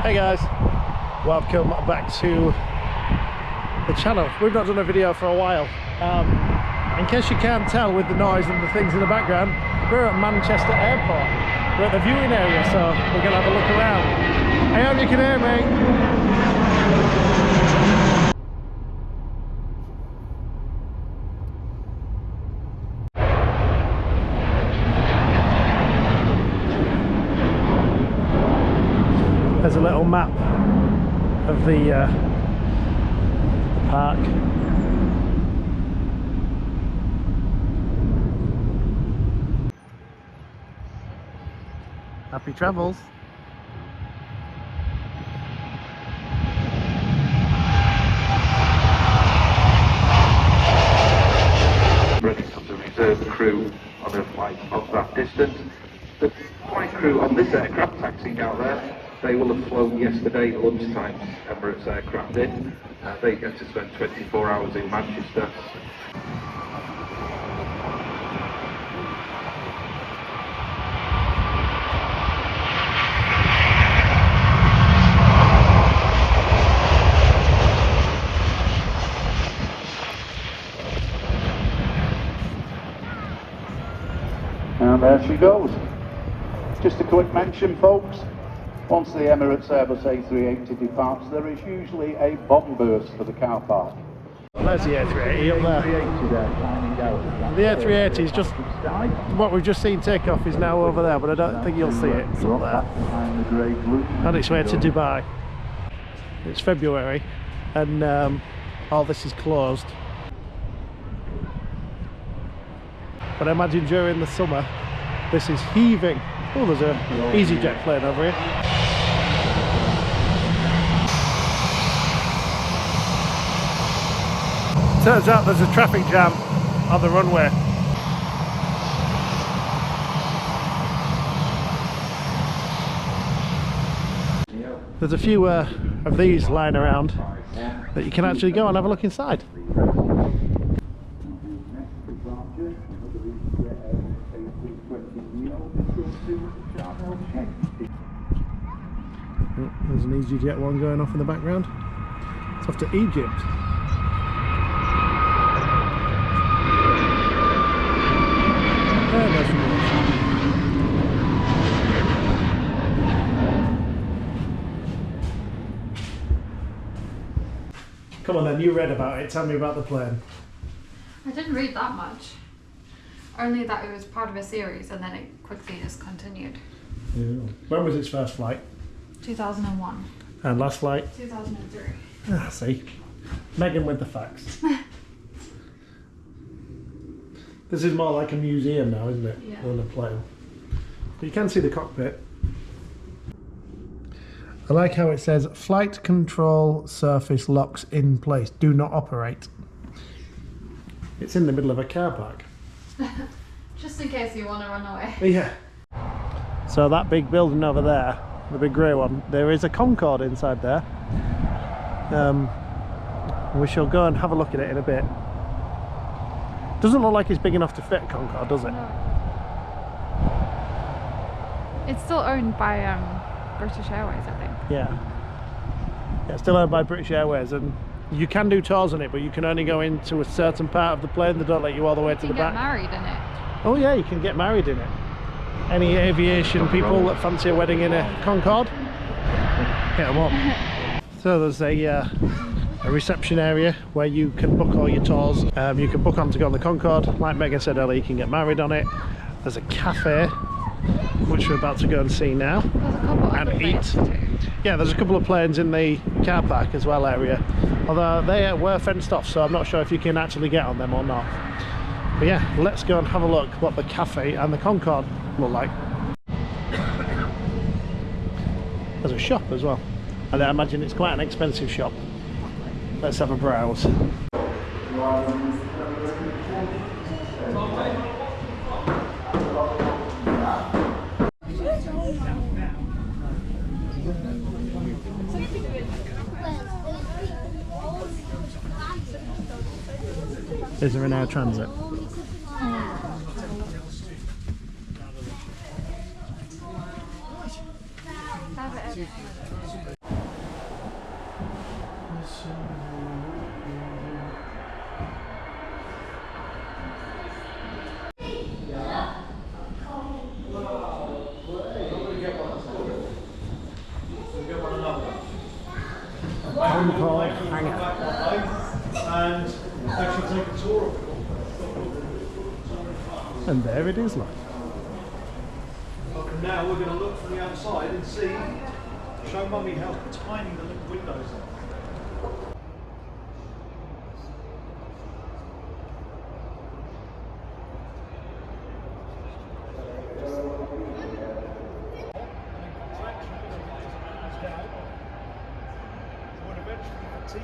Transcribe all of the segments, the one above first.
Hey guys, welcome back to the channel. We've not done a video for a while. In case you can't tell with the noise and the things in the background, we're at Manchester Airport. We're at the viewing area, so we're going to have a look around. I hope you can hear me. There's a little map of the park. Happy travels. Running of the reserve crew on a flight of that distance. The flight crew on this aircraft taxiing out there, they will have flown yesterday lunchtime Emirates aircraft in. They get to spend 24 hours in Manchester. And there she goes. Just a quick mention, folks. Once the Emirates Airbus A380 departs, there is usually a bomb burst for the car park. There's the A380 up there. The A380 is just what we've just seen take off is now over there, but I don't think you'll see it. It's up there. On its way to Dubai. It's February and all this is closed. But I imagine during the summer this is heaving. Oh, there's a EasyJet plane over here. Turns out there's a traffic jam on the runway. There's a few of these lying around that you can actually go and have a look inside. There's an EasyJet one going off in the background. It's off to Egypt. Come on then, you read about it, tell me about the plane. I didn't read that much. Only that it was part of a series and then it quickly just continued. Yeah. When was its first flight? 2001. And last flight? 2003. Ah, see. Megan with the facts. This is more like a museum now, isn't it? Yeah. Than a plane. But you can see the cockpit. I like how it says flight control surface locks in place. Do not operate. It's in the middle of a car park. Just in case you want to run away. Yeah. So that big building over there, the big grey one, there is a Concorde inside there. We shall go and have a look at it in a bit. Doesn't look like it's big enough to fit a Concorde, does it? No. It's still owned by British Airways, I think. Yeah. It's still owned by British Airways, and you can do tours on it, but you can only go into a certain part of the plane. They don't let you all the way to the back. You can get married in it. Oh yeah, you can get married in it. Any aviation people that fancy a wedding in a Concorde, hit them up. So there's a reception area where you can book all your tours. You can book on to go on the Concorde. Like Megan said earlier, you can get married on it. There's a cafe, which we're about to go and see now. There's a couple and other eat. planes too. Yeah, there's a couple of planes in the car park as well area. Although they were fenced off, so I'm not sure if you can actually get on them or not. But yeah, let's go and have a look what the cafe and the Concorde look like. There's a shop as well, and I imagine it's quite an expensive shop. Let's have a browse. Is there an air transit? Concorde hangar. And actually take a tour of it. And there it is, like. And now we're going to look from the outside and see, show Mummy how tiny the little windows are. Would eventually fatigue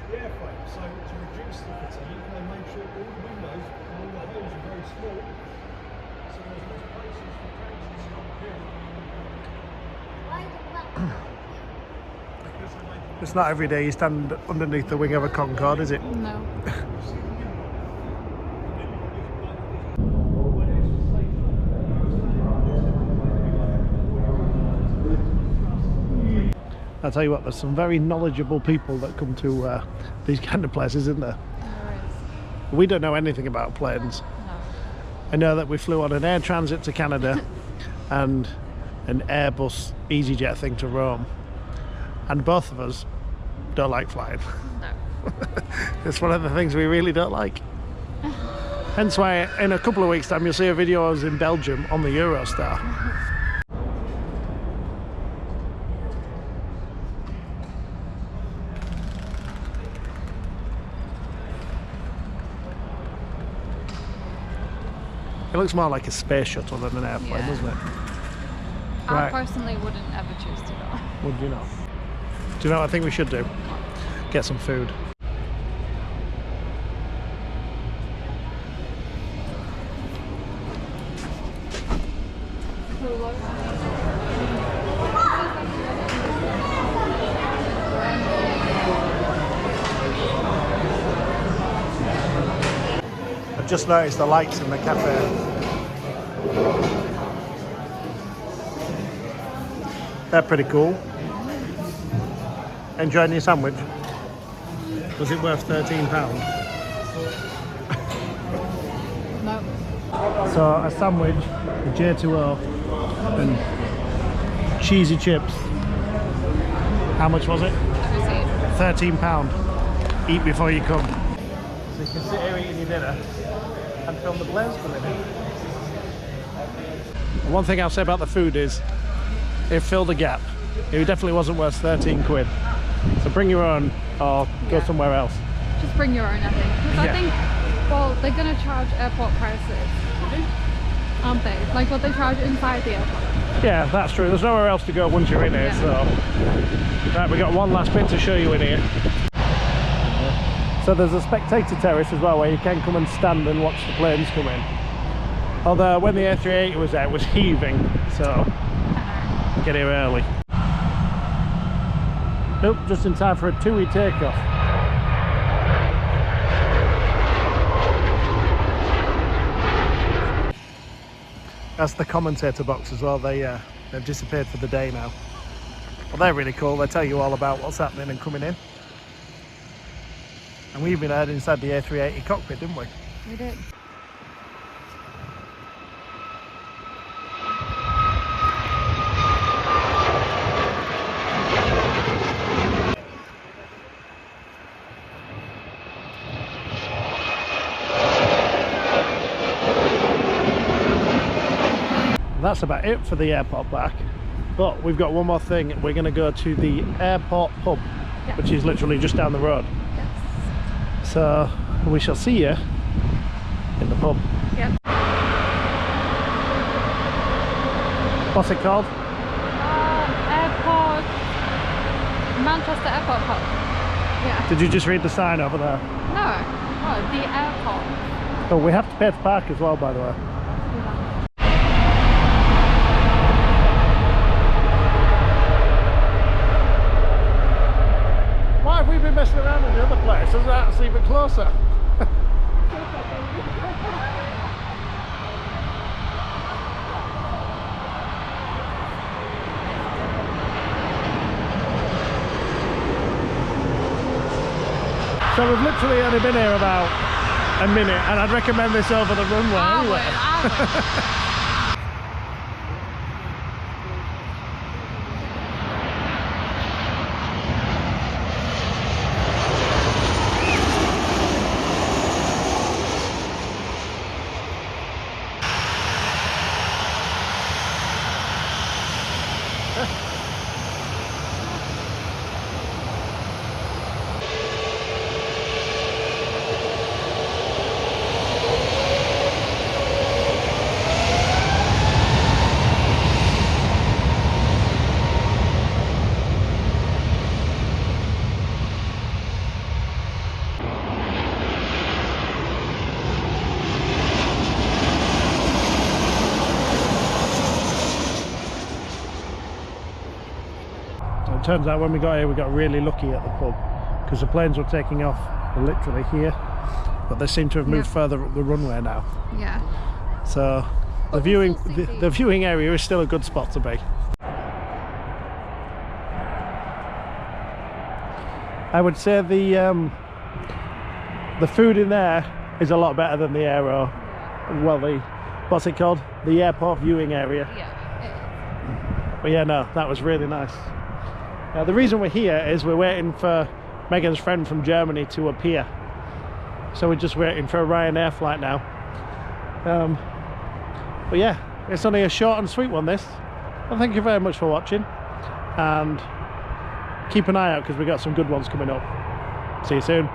the airframe. So to reduce the fatigue, they made sure all the windows and all the holes are very small. So there's less places for taxis to appear. It's not every day you stand underneath the wing of a Concorde, is it? No. I'll tell you what, there's some very knowledgeable people that come to these kind of places, isn't there? There is. We don't know anything about planes. No. I know that we flew on an air transit to Canada and an Airbus EasyJet thing to Rome, and both of us don't like flying. No. It's one of the things we really don't like. Hence why in a couple of weeks' time you'll see a video I was in Belgium on the Eurostar. It looks more like a space shuttle than an airplane, Yeah. doesn't it? I Right. personally wouldn't ever choose to go. Would you not? Do you know what I think we should do? Get some food. I've just noticed the lights in the cafe. They're pretty cool. Enjoying your sandwich? Was it worth £13? No. So a sandwich, a J2O, and cheesy chips. How much was it? £13. Eat before you come. So you can sit here eating your dinner and film the planes coming in. One thing I'll say about the food is it filled a gap. It definitely wasn't worth 13 quid. So bring your own or go Yeah. somewhere else. Just bring your own, I think. Because Yeah. I think, well, they're going to charge airport prices, aren't they? Like what they charge inside the airport. Yeah, that's true. There's nowhere else to go once you're in here, Yeah. so... Right, we've got one last bit to show you in here. So there's a spectator terrace as well where you can come and stand and watch the planes come in. Although when the A380 was there, it was heaving, so get here early. Nope, just in time for a TUI takeoff. That's the commentator box as well. They've disappeared for the day now. Well, they're really cool. They tell you all about what's happening and coming in. And we even heard inside the A380 cockpit, didn't we? We did. That's about it for the airport park. But we've got one more thing. We're going to go to the airport pub, Yeah. which is literally just down the road. Yes. So we shall see you in the pub. Yep. What's it called? Airport. Manchester Airport Pub. Yeah. Did you just read the sign over there? No. Oh, the airport. Oh, we have to pay to park as well, by the way. Why have we been messing around in the other place? Isn't that even closer? So we've literally only been here about a minute, and I'd recommend this over the runway anyway. It turns out when we got here we got really lucky at the pub, because the planes were taking off literally here, but they seem to have moved further up the runway now. Yeah. So the viewing area is still a good spot to be. I would say the food in there is a lot better than the aero. Well, what's it called? The airport viewing area. Yeah. But yeah, no, that was really nice. Now the reason we're here is we're waiting for Megan's friend from Germany to appear. So we're just waiting for a Ryanair flight now. But yeah, it's only a short and sweet one, this. Well, thank you very much for watching, and keep an eye out because we've got some good ones coming up. See you soon.